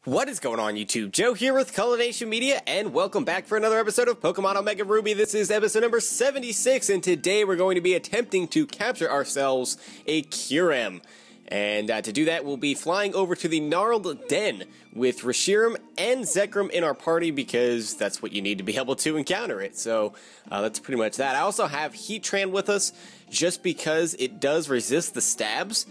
What is going on, YouTube? Joe here with Culination Media, and welcome back for another episode of Pokemon Omega Ruby. This is episode number 76, and today we're going to be attempting to capture ourselves a Kyurem. And to do that, we'll be flying over to the Gnarled Den with Reshiram and Zekrom in our party, because that's what you need to be able to encounter it. So that's pretty much that. I also have Heatran with us, just because it does resist the stabs,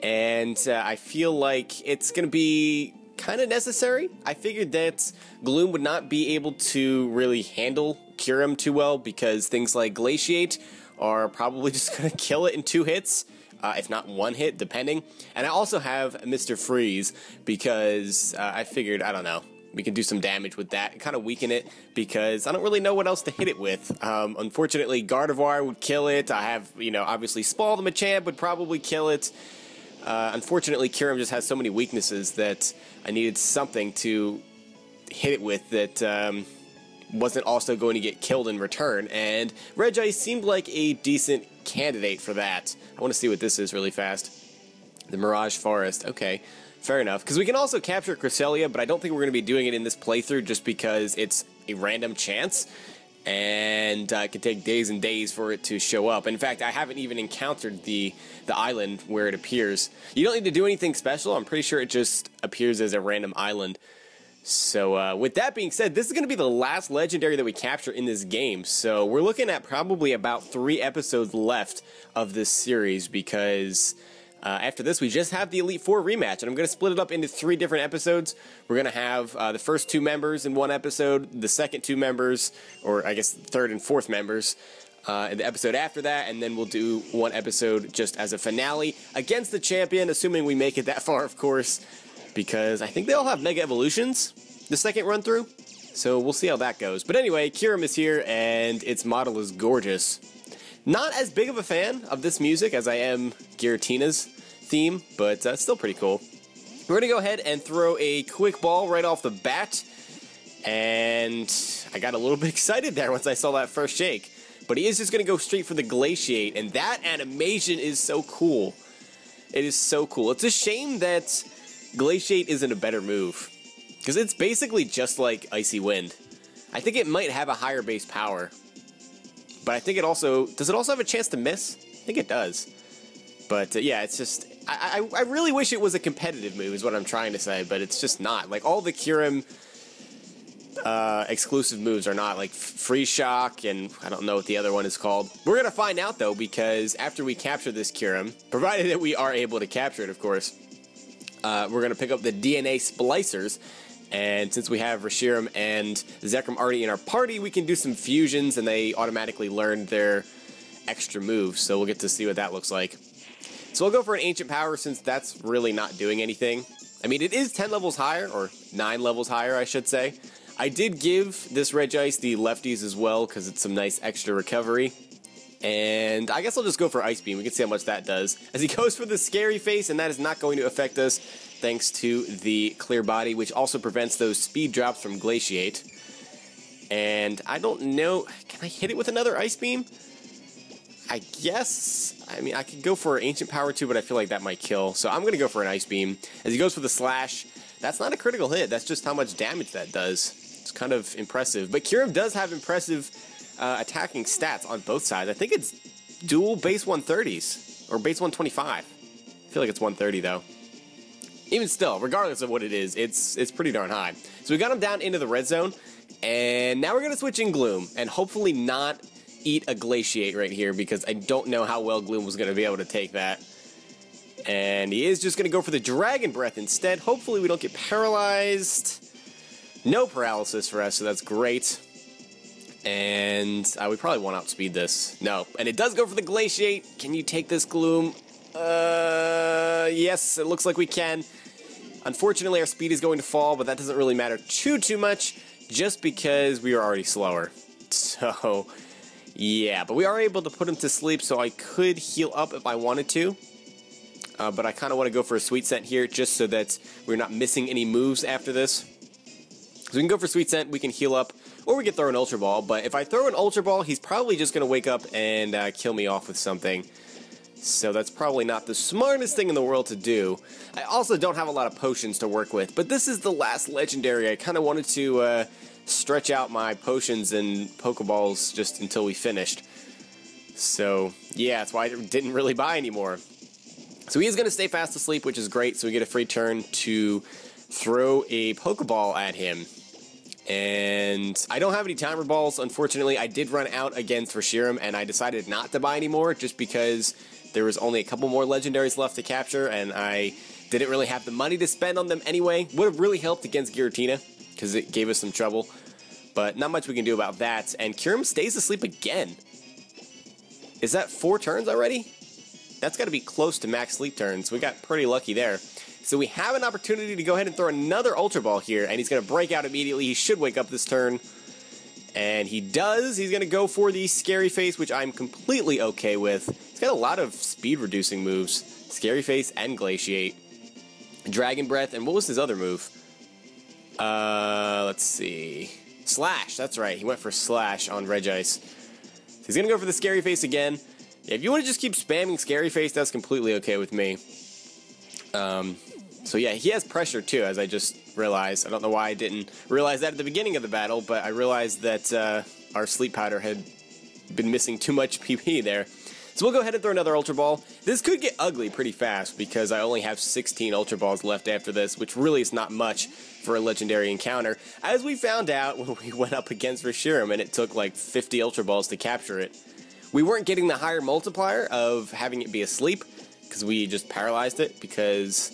and I feel like it's going to be kind of necessary. I figured that Gloom would not be able to really handle Kyurem too well, because things like Glaciate are probably just going to kill it in 2 hits, if not 1 hit, depending. And I also have Mr. Freeze, because I figured, I don't know, we can do some damage with that, kind of weaken it, because I don't really know what else to hit it with. Unfortunately, Gardevoir would kill it. I have, obviously Spall the Machamp would probably kill it. Unfortunately, Kyurem just has so many weaknesses that I needed something to hit it with that wasn't also going to get killed in return, and Regice seemed like a decent candidate for that. I want to see what this is really fast. The Mirage Forest. Okay, fair enough. Because we can also capture Cresselia, but I don't think we're going to be doing it in this playthrough just because it's a random chance, and it can take days and days for it to show up. In fact, I haven't even encountered the island where it appears. You don't need to do anything special. I'm pretty sure it just appears as a random island. So with that being said, this is going to be the last legendary that we capture in this game. So we're looking at probably about 3 episodes left of this series, because after this, we just have the Elite Four rematch, and I'm going to split it up into 3 different episodes. We're going to have the first 2 members in one episode, the second 2 members, or I guess third and fourth members, in the episode after that, and then we'll do 1 episode just as a finale against the champion, assuming we make it that far, of course, because I think they all have Mega Evolutions the second run through, so we'll see how that goes. But anyway, Kyurem is here, and its model is gorgeous. Not as big of a fan of this music as I am Giratina's theme, but still pretty cool. We're going to go ahead and throw a quick ball right off the bat, and I got a little bit excited there once I saw that first shake. But he is just going to go straight for the Glaciate, and that animation is so cool. It is so cool. It's a shame that Glaciate isn't a better move, because it's basically just like Icy Wind. I think it might have a higher base power, but I think it also... Does it also have a chance to miss? I think it does. But yeah, it's just... I really wish it was a competitive move, is what I'm trying to say, but it's just not. Like, all the Kyurem exclusive moves are not, like Freeze Shock, and I don't know what the other one is called. We're going to find out, though, because after we capture this Kyurem, provided that we are able to capture it, of course, we're going to pick up the DNA splicers, and since we have Reshiram and Zekrom already in our party, we can do some fusions, and they automatically learn their extra moves, so we'll get to see what that looks like. So we'll go for an Ancient Power, since that's really not doing anything. I mean, it is 10 levels higher, or 9 levels higher, I should say. I did give this Regice the lefties as well, because it's some nice extra recovery. And I guess I'll just go for Ice Beam. We can see how much that does. As he goes for the Scary Face, and that is not going to affect us, thanks to the Clear Body, which also prevents those speed drops from Glaciate. And I don't know... Can I hit it with another Ice Beam? I guess... I mean, I could go for Ancient Power too, but I feel like that might kill. So I'm going to go for an Ice Beam. As he goes for the Slash, that's not a critical hit. That's just how much damage that does. It's kind of impressive. But Kyurem does have impressive attacking stats on both sides. I think it's dual base 130s, or base 125. I feel like it's 130, though. Even still, regardless of what it is, it's pretty darn high. So we got him down into the red zone, and now we're going to switch in Gloom, and hopefully not eat a Glaciate right here, because I don't know how well Gloom was going to be able to take that. And he is just going to go for the Dragon Breath instead. Hopefully we don't get paralyzed. No paralysis for us, so that's great. And we probably won't outspeed this. No. And it does go for the Glaciate. Can you take this, Gloom? Yes, it looks like we can. Unfortunately, our speed is going to fall, but that doesn't really matter too much, just because we are already slower. So, yeah. But we are able to put him to sleep, so I could heal up if I wanted to. But I kind of want to go for a Sweet Scent here, just so that we're not missing any moves after this. So we can go for Sweet Scent, we can heal up, or we can throw an Ultra Ball. But if I throw an Ultra Ball, he's probably just going to wake up and kill me off with something. So that's probably not the smartest thing in the world to do. I also don't have a lot of potions to work with, but this is the last legendary. I kind of wanted to stretch out my potions and Pokeballs just until we finished. So yeah, that's why I didn't really buy anymore. So he is going to stay fast asleep, which is great, so we get a free turn to throw a Pokeball at him. And I don't have any timer balls, unfortunately. I did run out against Kyurem, and I decided not to buy anymore just because there was only a couple more legendaries left to capture, and I didn't really have the money to spend on them anyway. Would have really helped against Giratina, because it gave us some trouble. But not much we can do about that. And Kyurem stays asleep again. Is that 4 turns already? That's got to be close to max sleep turns. We got pretty lucky there. So we have an opportunity to go ahead and throw another Ultra Ball here, and he's going to break out immediately. He should wake up this turn. And he does. He's going to go for the Scary Face, which I'm completely okay with. He's got a lot of speed-reducing moves. Scary Face and Glaciate. Dragon Breath, and what was his other move? Let's see. Slash, that's right. He went for Slash on Regice. So he's going to go for the Scary Face again. Yeah, if you want to just keep spamming Scary Face, that's completely okay with me. So yeah, he has pressure too, as I just realized. I don't know why I didn't realize that at the beginning of the battle, but I realized that our Sleep Powder had been missing too much PP there. So we'll go ahead and throw another Ultra Ball. This could get ugly pretty fast because I only have 16 Ultra Balls left after this, which really is not much for a legendary encounter, as we found out when we went up against Kyurem and it took like 50 Ultra Balls to capture it. We weren't getting the higher multiplier of having it be asleep because we just paralyzed it, because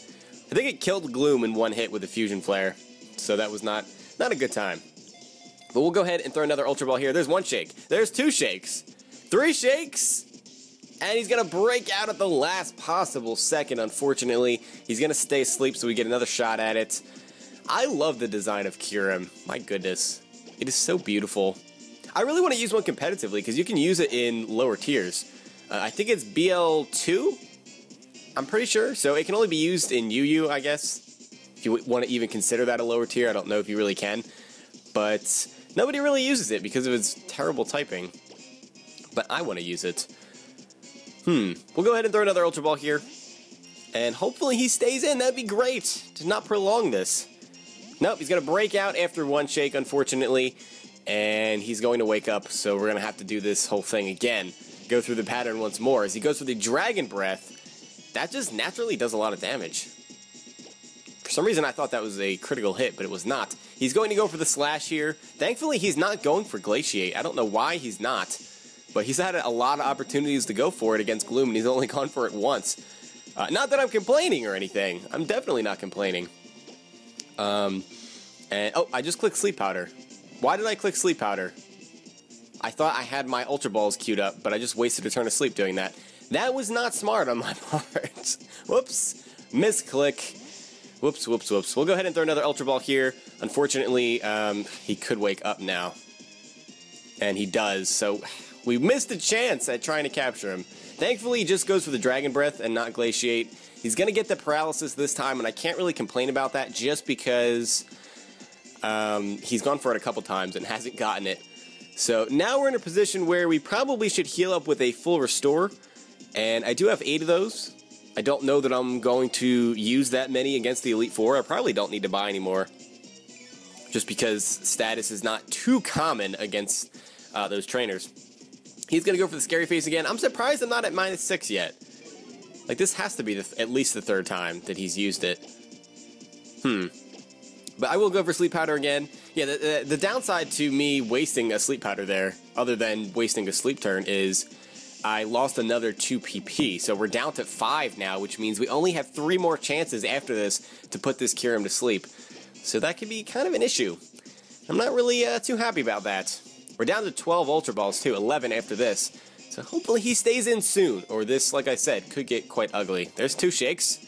I think it killed Gloom in one hit with a Fusion Flare, so that was not a good time. But we'll go ahead and throw another Ultra Ball here. There's 1 shake. There's 2 shakes. 3 shakes! And he's going to break out at the last possible second, unfortunately. He's going to stay asleep, so we get another shot at it. I love the design of Kyurem. My goodness. It is so beautiful. I really want to use one competitively, because you can use it in lower tiers. I think it's BL2? I'm pretty sure. So it can only be used in UU, I guess. If you want to even consider that a lower tier, I don't know if you really can. But nobody really uses it because of its terrible typing. But I want to use it. We'll go ahead and throw another Ultra Ball here. And hopefully he stays in. That'd be great to not prolong this. Nope, he's going to break out after 1 shake, unfortunately. And he's going to wake up, so we're going to have to do this whole thing again. Go through the pattern once more. As he goes for the Dragon Breath, that just naturally does a lot of damage. For some reason I thought that was a critical hit, but it was not. He's going to go for the Slash here. Thankfully he's not going for Glaciate. I don't know why he's not. But he's had a lot of opportunities to go for it against Gloom, and he's only gone for it once. Not that I'm complaining or anything. I'm definitely not complaining. Oh, I just clicked Sleep Powder. Why did I click Sleep Powder? I thought I had my Ultra Balls queued up, but I just wasted a turn of sleep doing that. That was not smart on my part. Whoops. Misclick. Whoops, whoops, whoops. We'll go ahead and throw another Ultra Ball here. Unfortunately, he could wake up now. And he does, so we missed a chance at trying to capture him. Thankfully, he just goes for the Dragon Breath and not Glaciate. He's going to get the Paralysis this time, and I can't really complain about that just because he's gone for it a couple times and hasn't gotten it. So now we're in a position where we probably should heal up with a full Restore, and I do have 8 of those. I don't know that I'm going to use that many against the Elite Four. I probably don't need to buy any more, just because status is not too common against those trainers. He's going to go for the Scary Face again. I'm surprised I'm not at -6 yet. Like, this has to be at least the 3rd time that he's used it. But I will go for Sleep Powder again. Yeah, the downside to me wasting a Sleep Powder there, other than wasting a sleep turn, is I lost another 2 PP. So we're down to 5 now, which means we only have 3 more chances after this to put this Kyurem to sleep. So that could be kind of an issue. I'm not really too happy about that. We're down to 12 Ultra Balls too, 11 after this. So hopefully he stays in soon, or this, like I said, could get quite ugly. There's 2 shakes,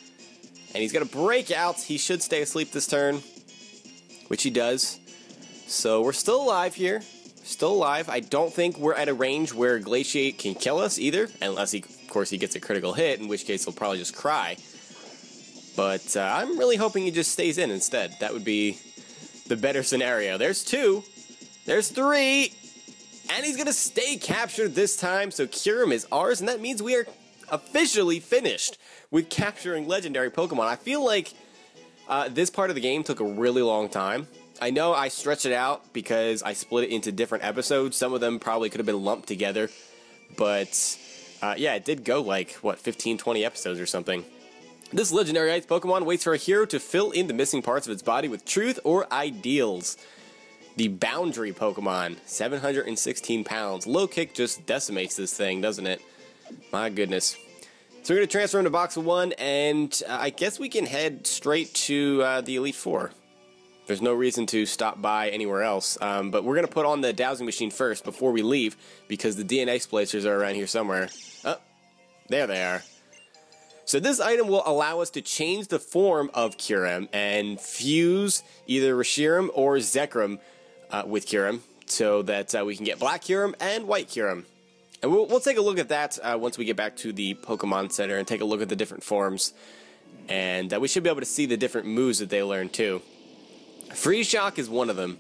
and he's going to break out. He should stay asleep this turn, which he does. So we're still alive here. Still alive. I don't think we're at a range where Glaciate can kill us either, unless, of course, he gets a critical hit, in which case he'll probably just cry. But I'm really hoping he just stays in instead. That would be the better scenario. There's 2. There's 3. And he's going to stay captured this time, so Kyurem is ours, and that means we are officially finished with capturing legendary Pokemon. I feel like this part of the game took a really long time. I know I stretched it out because I split it into different episodes. Some of them probably could have been lumped together. But, yeah, it did go like, what, 15, 20 episodes or something. This legendary ice Pokemon waits for a hero to fill in the missing parts of its body with truth or ideals. The Boundary Pokemon, 716 pounds. Low kick just decimates this thing, doesn't it? My goodness. So we're going to transfer him to Box of 1, and I guess we can head straight to the Elite Four. There's no reason to stop by anywhere else, but we're going to put on the dowsing machine first before we leave, because the DNA splicers are around here somewhere. Oh, there they are. So this item will allow us to change the form of Kyurem and fuse either Reshiram or Zekrom with Kyurem, so that we can get Black Kyurem and White Kyurem. And we'll take a look at that once we get back to the Pokemon Center and take a look at the different forms. And we should be able to see the different moves that they learn too. Freeze Shock is one of them,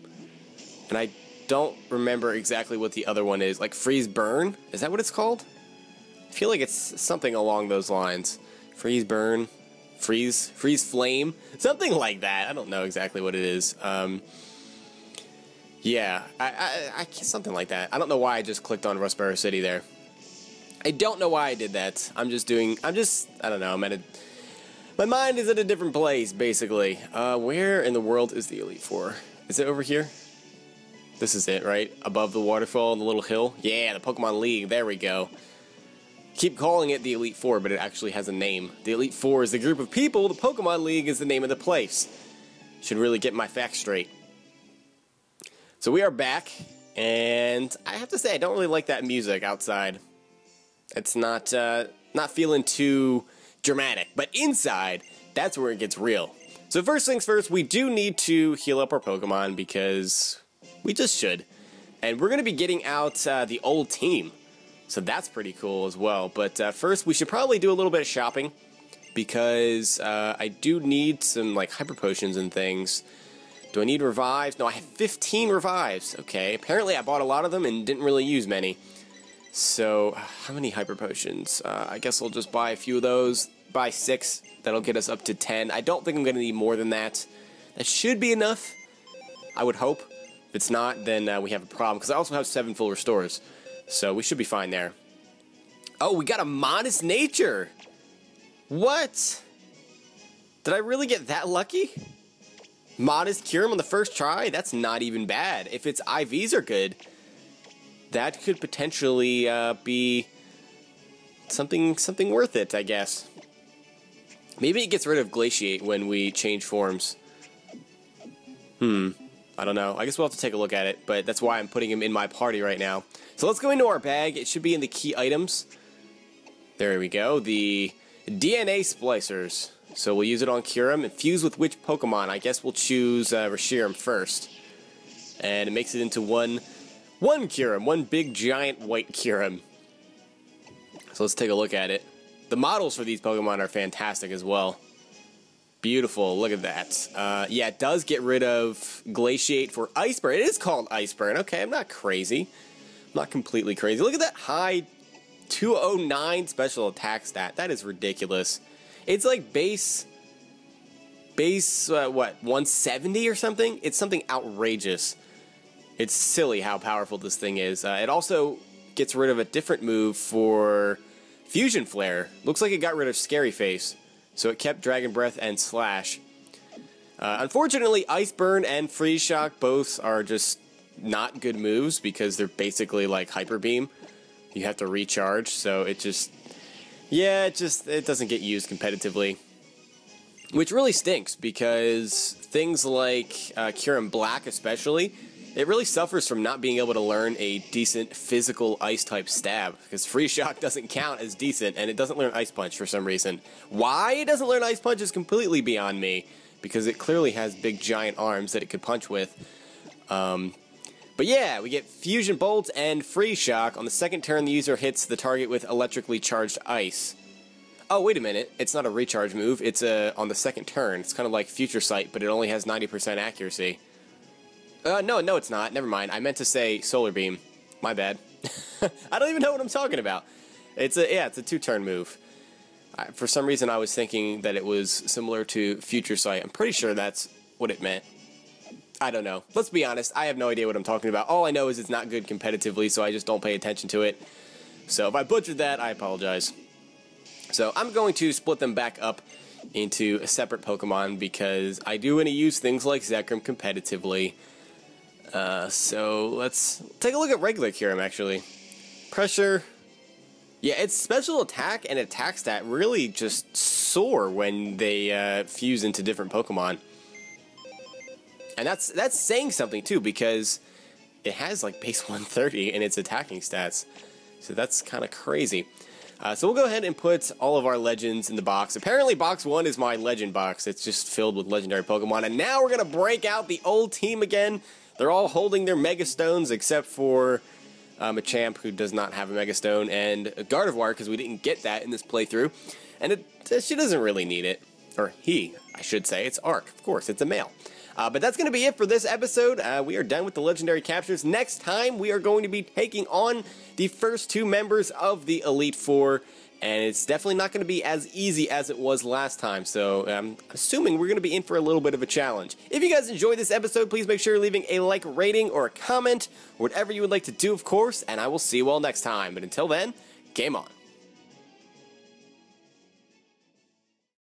and I don't remember exactly what the other one is. Like Freeze Burn? Is that what it's called? I feel like it's something along those lines. Freeze Burn, Freeze Flame, something like that. I don't know exactly what it is. Yeah, I something like that. I don't know why I just clicked on Rustboro City there. I don't know why I did that. I don't know, my mind is at a different place, basically. Where in the world is the Elite Four? Is it over here? This is it, right? Above the waterfall on the little hill? Yeah, the Pokemon League. There we go. Keep calling it the Elite Four, but it actually has a name. The Elite Four is the group of people. The Pokemon League is the name of the place. Should really get my facts straight. So we are back, and I have to say, I don't really like that music outside. It's not feeling too dramatic, but inside, that's where it gets real. So first things first, we do need to heal up our Pokemon because we just should. And we're going to be getting out the old team, so that's pretty cool as well. But first, we should probably do a little bit of shopping because I do need some like Hyper Potions and things. Do I need revives? No, I have 15 revives. Okay, apparently I bought a lot of them and didn't really use many. So, how many Hyper Potions? I guess I'll just buy a few of those. Buy 6. That'll get us up to 10. I don't think I'm going to need more than that. That should be enough, I would hope. If it's not, then we have a problem. Because I also have 7 full restores. So, we should be fine there. Oh, we got a Modest Nature! What? Did I really get that lucky? Modest Kyurem on the first try? That's not even bad. If its IVs are good, that could potentially be something worth it, I guess. Maybe it gets rid of Glaciate when we change forms. I don't know. I guess we'll have to take a look at it, but that's why I'm putting him in my party right now. So let's go into our bag. It should be in the key items. There we go. The DNA splicers. So we'll use it on Kyurem and fuse with which Pokemon? I guess we'll choose Reshiram first. And it makes it into one Kyurem, one big giant white Kyurem. So let's take a look at it. The models for these Pokemon are fantastic as well. Beautiful, look at that. Yeah, it does get rid of Glaciate for Ice Burn. It is called Ice Burn. Okay, I'm not crazy. I'm not completely crazy. Look at that high 209 special attack stat. That is ridiculous. It's like base, what, 170 or something? It's something outrageous. It's silly how powerful this thing is. It also gets rid of a different move for Fusion Flare. Looks like it got rid of Scary Face, so it kept Dragon Breath and Slash. Unfortunately, Ice Burn and Freeze Shock both are just not good moves because they're basically like Hyper Beam. You have to recharge, so it just... Yeah, it doesn't get used competitively. Which really stinks, because things like Kyurem Black especially, it really suffers from not being able to learn a decent physical Ice-type stab, because Freeze Shock doesn't count as decent, and it doesn't learn Ice Punch for some reason. Why it doesn't learn Ice Punch is completely beyond me, because it clearly has big giant arms that it could punch with. But yeah, we get Fusion Bolt and Freeze Shock. On the second turn, the user hits the target with electrically charged ice. Oh, wait a minute. It's not a recharge move. It's on the second turn. It's kind of like Future Sight, but it only has 90% accuracy. No, it's not. Never mind. I meant to say Solar Beam. My bad. I don't even know what I'm talking about. It's a 2-turn move. For some reason, I was thinking that it was similar to Future Sight. I'm pretty sure that's what it meant. I don't know. Let's be honest. I have no idea what I'm talking about. All I know is it's not good competitively, so I just don't pay attention to it. So if I butchered that, I apologize. So I'm going to split them back up into a separate Pokemon because I do want to use things like Zekrom competitively. So let's take a look at regular Kyurem, actually. Pressure. Yeah, its special attack and attack stat really just soar when they fuse into different Pokemon. And that's saying something, too, because it has, like, base 130 in its attacking stats. So that's kind of crazy. So we'll go ahead and put all of our legends in the box. Apparently, box 1 is my legend box. It's just filled with legendary Pokemon. And now we're going to break out the old team again. They're all holding their Mega Stones except for Machamp, who does not have a Mega Stone, and a Gardevoir, because we didn't get that in this playthrough. And she doesn't really need it. Or he, I should say. It's Arc. Of course, it's a male. But that's going to be it for this episode. We are done with the legendary captures. Next time, we are going to be taking on the first 2 members of the Elite Four, and it's definitely not going to be as easy as it was last time, so I'm assuming we're going to be in for a little bit of a challenge. If you guys enjoyed this episode, please make sure you're leaving a like, rating, or a comment, or whatever you would like to do, of course, and I will see you all next time. But until then, game on.